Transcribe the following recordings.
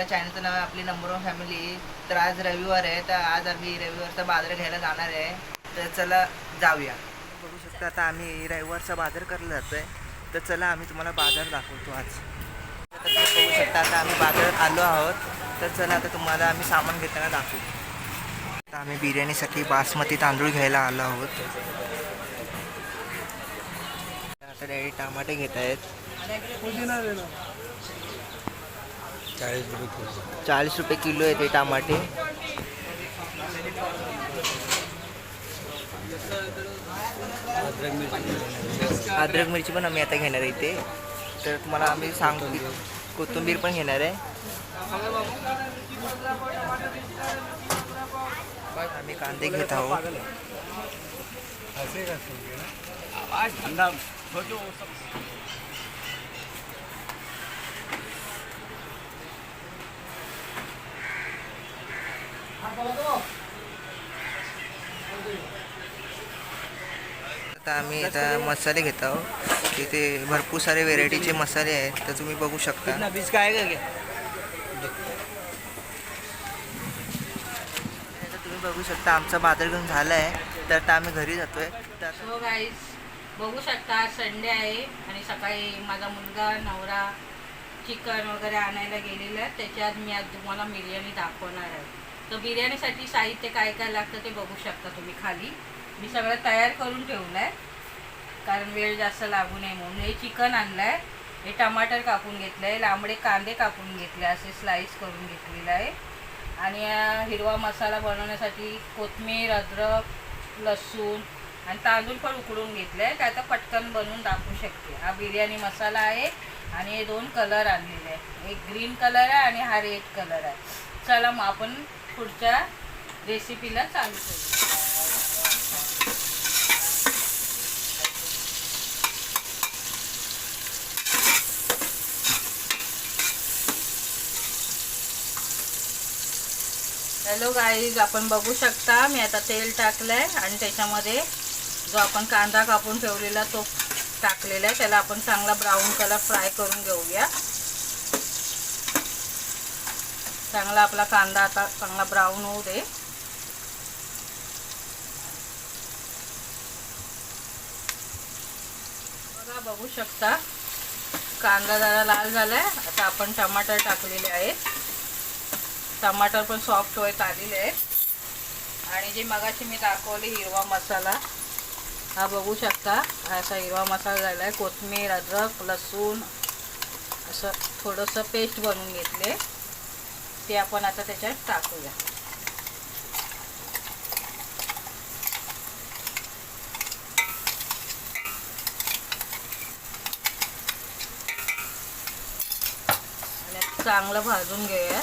आपल्या चॅनलचं नाव आहे आपली नंबर वन फॅमिली. तर आज रविवार आहे, तर आज आम्ही रविवारचा बाजार घ्यायला जाणार आहे. तर चला जाऊया. बघू शकता आता आम्ही रविवारचा बाजार करायला जातो आहे. तर चला आम्ही तुम्हाला बाजार दाखवतो आज. तर तुम्ही बघू शकता आता आम्ही बाजारात आलो आहोत. तर चला आता तुम्हाला आम्ही सामान घेताना दाखवू. आता आम्ही बिर्याणीसाठी बासमती तांदूळ घ्यायला आलो आहोत. आता डॅडी टमाटे घेत आहेत. 40 रुपये किलो आहे ते टमाटे. अद्रक मिरची पण आम्ही आता घेणार आहे इथे. तर तुम्हाला आम्ही सांगतो की कोथिंबीर पण घेणार आहे. आम्ही कांदे घेत आहोत. आता आम्ही आता मसाले घेत आहोत. इथे भरपूर सारे व्हेरायटीचे मसाले आहेत, तर तुम्ही बघू शकता. तुम्ही बघू शकता आमचा बाजार घेऊन झाला आहे. तर आता आम्ही घरी जातोय. सो गाईज बघू शकता आज संडे आहे आणि सकाळी माझा मुलगा नवरा चिकन वगैरे आणायला गेलेला आहे. त्याच्यात मी आज तुम्हाला बिर्याणी दाखवणार आहे. तर बिर्याणीसाठी साहित्य काय काय लागतं ते बघू शकता तुम्ही खाली. मी सगळं तयार करून ठेवलं आहे कारण वेळ जास्त लागू नये म्हणून. हे चिकन आणलं आहे, हे टमाटर कापून घेतलं आहे, लांबडे कांदे कापून घेतले, असे स्लाईस करून घेतलेलं आहे. आणि हिरवा मसाला बनवण्यासाठी कोथिंबीर, अद्रक, लसूण आणि तांदूळ पण उकडून घेतले आहे. ते आता पटकन बनवून दाखवू शकते. हा बिर्याणी मसाला आहे आणि हे 2 कलर आणलेले आहे. एक ग्रीन कलर आहे आणि हा रेड कलर आहे. चला मग आपण पुढच्या रेसिपीला चालू करू. हॅलो गाईज, आपण बघू शकता मी आता तेल टाकलं आहे आणि त्याच्यामध्ये जो आपण कांदा कापून ठेवलेला तो टाकलेला आहे. त्याला आपण चांगला ब्राऊन कलर फ्राय करून घेऊया. चांगला आपला कांदा आता चांगला ब्राऊन होऊ दे. बघा, बघू शकता कांदा जरा लाल झालाय. आता आपण टमाटर टाकलेले आहेत. टमाटर पण सॉफ्ट होत आलेले आहे. आणि जे मगाशी मी दाखवले हिरवा मसाला, हा बघू शकता असा हिरवा मसाला झाला आहे. कोथिंबीर, अद्रक, लसूण असं थोडंसं पेस्ट बनवून घेतले, ते आपण आता त्याच्यात टाकूया. आणि चांगलं भाजून घेऊया.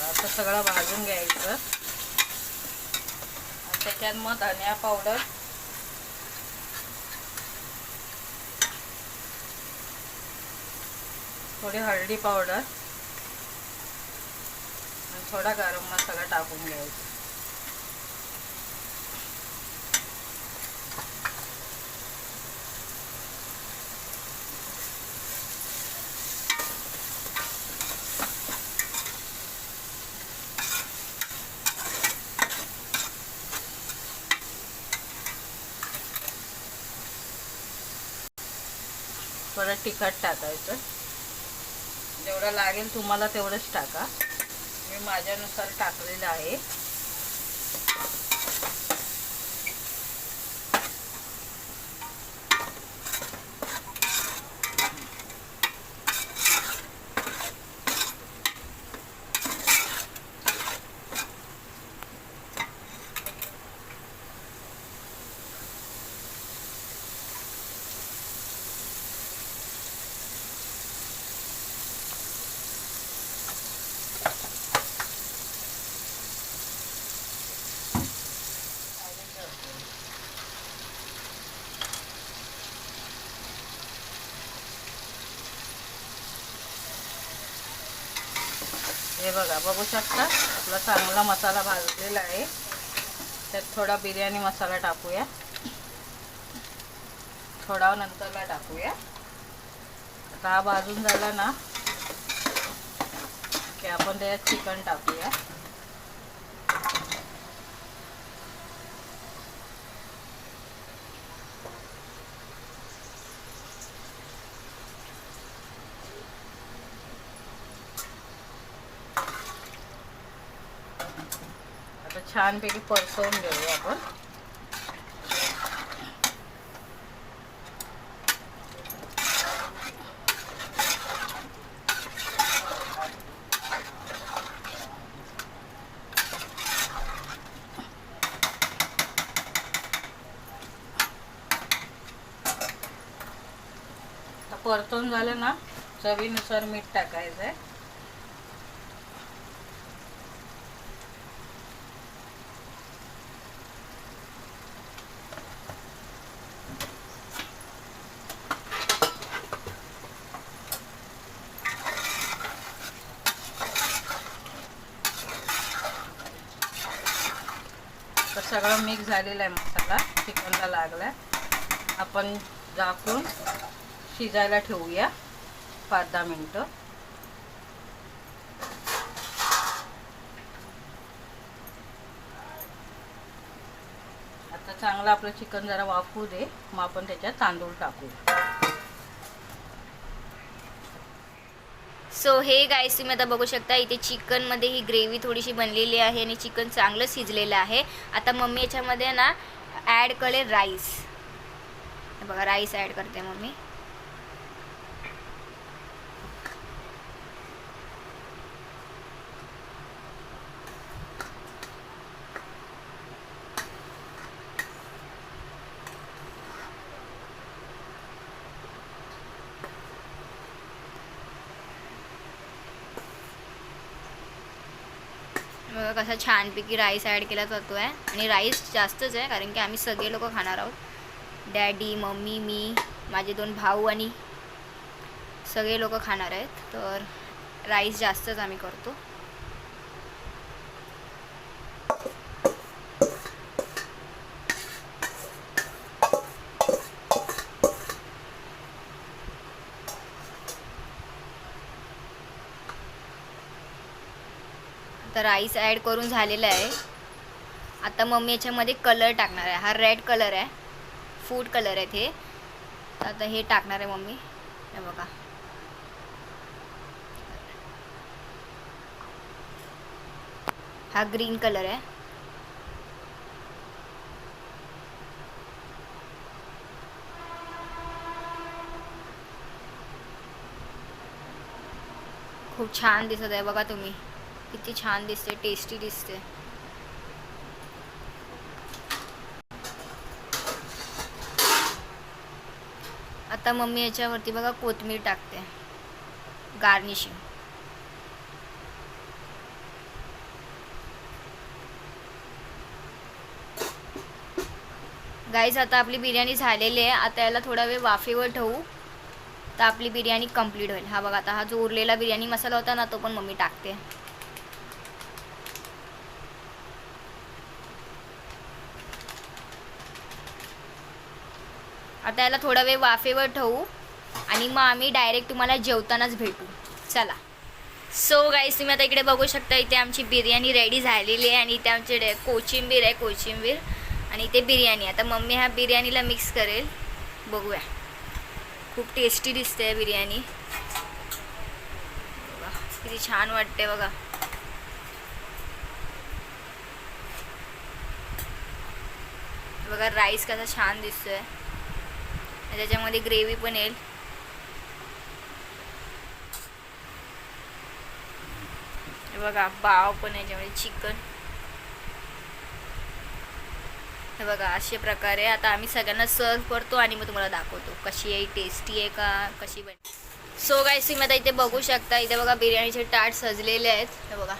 असं सगळं भाजून घ्यायचं. आणि त्याच्यात मग धनिया पावडर, थोडी हळदी पावडर आणि थोडा गरम मसाला टाकून घ्यायचा. थोडं तिखट टाकायचं. जेवढं लागेल तुम्हाला तेवढंच टाका. मी माझ्यानुसार टाकलेलं आहे. हे बघा, बघू शकता आपला चांगला मसाला भाजलेला आहे. त्यात थोडा बिर्याणी मसाला टाकूया, थोडा नंतरला टाकूया. आता हा भाजून झाला ना की आपण त्याच्यात चिकन टाकूया. आता छानपैकी परतवून घेऊया आपण. परतून झालं ना, चवीनुसार मीठ टाकायचं आहे. तर सगळं मिक्स झालेलं आहे, मसाला चिकनला लागलाय. आपण झाकून शिजायला ठेवूया 5-10 मिनिटं. आता चांगलं आपलं चिकन जरा वाफू दे, मग आपण त्याच्यात तांदूळ टाकू. सो हे गाईस, तुम्ही आता बघू शकता इथे चिकनमध्ये ही ग्रेव्ही थोडीशी बनलेली आहे आणि चिकन चांगलं शिजलेलं आहे. आता मम्मी याच्यामध्ये ना ॲड करेल राईस. बघा, राईस ॲड करते मम्मी. बघा कसा छानपैकी राईस ॲड केला जातो आहे. आणि राईस जास्तच आहे कारण की आम्ही सगळे लोक खाणार आहोत. डॅडी, मम्मी, मी, माझे 2 भाऊ आणि सगळे लोक खाणार आहेत. तर राईस जास्तच आम्ही करतो. तर राईस ॲड करून झालेला आहे. आता मम्मी याच्यामध्ये कलर टाकणार आहे. हा रेड कलर आहे, फूड कलर आहे ते. आता हे टाकणार आहे मम्मी. हे बघा, हा ग्रीन कलर आहे. खूप छान दिसत आहे बघा तुम्ही, किती छान दिसते, टेस्टी दिसते. आता मम्मी याच्यावरती बघा कोथिंबीर टाकते, गार्निशिंग. गाईज, आता आपली बिर्याणी झालेली आहे. आता याला थोडा वेळ वाफेवर ठेवू तर आपली बिर्याणी कंप्लीट होईल. हा बघा, आता हा जो उरलेला बिर्याणी मसाला होता ना, तो पण मम्मी टाकते. आता याला थोडा वेळ वाफेवर ठेवू आणि मग आम्ही डायरेक्ट तुम्हाला जेवतानाच भेटू. चला. सो गाईस, तुम्ही आता इकडे बघू शकता, इथे आमची बिर्याणी रेडी झालेली आहे आणि इथे आमचे कोशिंबीर आहे, कोशिंबीर आणि इथे बिर्याणी. आता मम्मी ह्या बिर्याणीला मिक्स करेल, बघूया. खूप टेस्टी दिसते बिर्याणी, बघा किती छान वाटते बघा. बघा राईस कसा छान दिसतोय, त्याच्यामध्ये ग्रेव्ही पण येईल. बघा पाव पण याच्यामध्ये, चिकन. हे बघा अशा प्रकारे आता आम्ही सगळ्यांना सर्व करतो आणि मग तुम्हाला दाखवतो कशी आहे, टेस्टी आहे का, कशी बन. सो गाईस, तुम्ही आता इथे बघू शकता, इथे बघा बिर्याणीचे ताट सजलेले आहेत. हे बघा,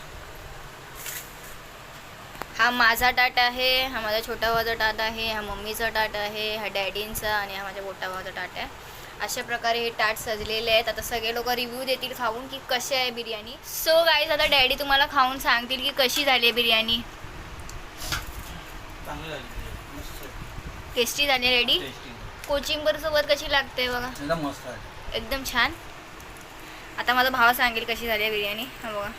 हा माझा ताट आहे, हा माझा छोटा भावाचा ताट आहे, हा मम्मीचा ताट आहे, हा डॅडींचा आणि हा माझ्या मोठा भावाचा ताट आहे. अशा प्रकारे हे ताट सजलेले आहेत. आता सगळे लोक रिव्ह्यू देतील खाऊन की कशी आहे बिर्याणी. सो गाईज आता डॅडी तुम्हाला खाऊन सांगतील की कशी झाली आहे बिर्याणी. चांगली झाली, मस्त, टेस्टी झाली रेडी. टेस्टी, कोचिंबर सोबत कशी लागते बघा, एकदम मस्त आहे. एकदम छान. आता माझा भाव सांगेल कशी झाली आहे बिर्याणी. हा बघा,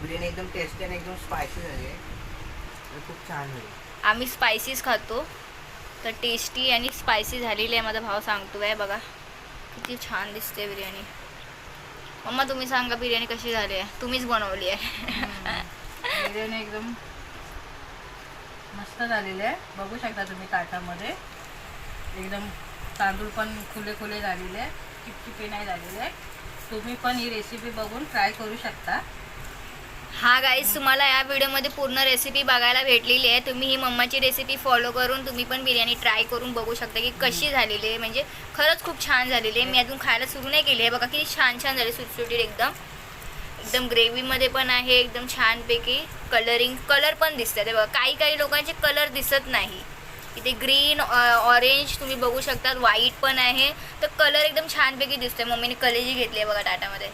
बिर्याणी एकदम टेस्टी आणि एकदम स्पायसी झाली आहे आणि खूप छान झाली. आम्ही स्पायसीज खातो तर टेस्टी आणि स्पायसी झालेली आहे. माझा भाव सांगतो आहे बघा, किती छान दिसते बिर्याणी. मम्मा तुम्ही सांगा बिर्याणी कशी झाली आहे, तुम्हीच बनवली आहे. बिर्याणी एकदम मस्त झालेली आहे. बघू शकता तुम्ही ताटामध्ये एकदम तांदूळ पण खुले खुले झालेले आहे, चिपचिपे नाही झालेले आहे. तुम्ही पण ही रेसिपी बघून ट्राय करू शकता. हा गाईज, तुम्हाला या व्हिडिओमध्ये पूर्ण रेसिपी बघायला भेटलेली आहे. तुम्ही ही मम्माची रेसिपी फॉलो करून तुम्ही पण बिर्याणी ट्राय करून बघू शकता की कशी झालेली आहे. म्हणजे खरंच खूप छान झालेली आहे. मी अजून खायला सुरू नाही केली आहे. बघा किती छान छान झाली, सुटसुटीत एकदम. एकदम ग्रेव्हीमध्ये पण आहे, एकदम छानपैकी कलर पण दिसतात. बघा काही काही लोकांचे कलर दिसत नाही. इथे ग्रीन ऑरेंज तुम्ही बघू शकता, व्हाईट पण आहे. तर कलर एकदम छानपैकी दिसतोय. मम्मीने कलेजी घेतली आहे बघा ताटामध्ये.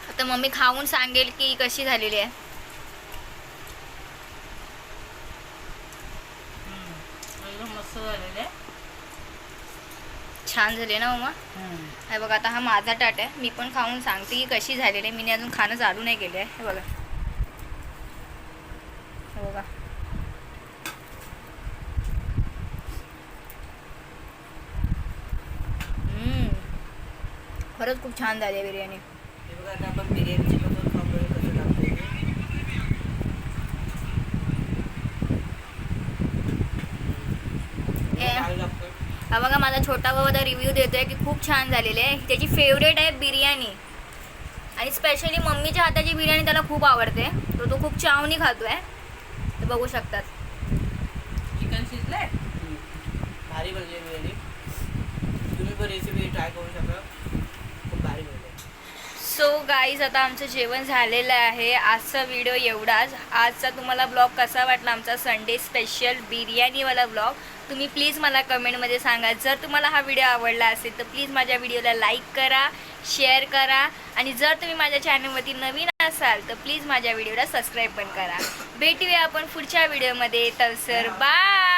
आता मम्मी खाऊन सांगेल की कशी झालेली आहे. एकदम मस्त झालेलं आहे. छान झाली ना मम्मा. हे बघा आता हा माझा ताट आहे. मी पण खाऊन सांगते की कशी झालेली आहे. मी अजून खाणं चालू नाही केलं आहे. हे बघा, हे बघा. खरंच खूप छान झाली आहे बिर्याणी. हे बघा, आता आपण बिर्याणीची बघून खाऊ कसं लागते. हा बघा, माझा छोटा भाऊ आता रिव्ह्यू देतोय की खूप छान झालेली आहे. त्याची फेवरेट आहे बिर्याणी आणि स्पेशली मम्मीच्या हाताची बिर्याणी त्याला खूप आवडते. तो खूप चावनी खातोय. ते बघू शकतात. चिकन शिजलंय. भारी बनली बिर्याणी. तुम्ही पण रेसिपी ट्राय करू शकता, खूप भारी बनली. सो गाईज आता आमचं जेवण झालेलं आहे. आजचा व्हिडिओ एवढाच. आजचा तुम्हाला ब्लॉग कसा वाटला, आमचा संडे स्पेशल बिर्याणीवाला ब्लॉग, तुम्ही प्लीज मला कमेंटमध्ये सांगा. जर तुम्हाला हा व्हिडिओ आवडला असेल तर प्लीज माझ्या व्हिडिओला लाईक करा, शेअर करा आणि जर तुम्ही माझ्या चॅनलवरती नवीन असाल तर प्लीज माझ्या व्हिडिओला सबस्क्राईब पण करा. भेटूया आपण पुढच्या व्हिडिओमध्ये. तर सर बाय.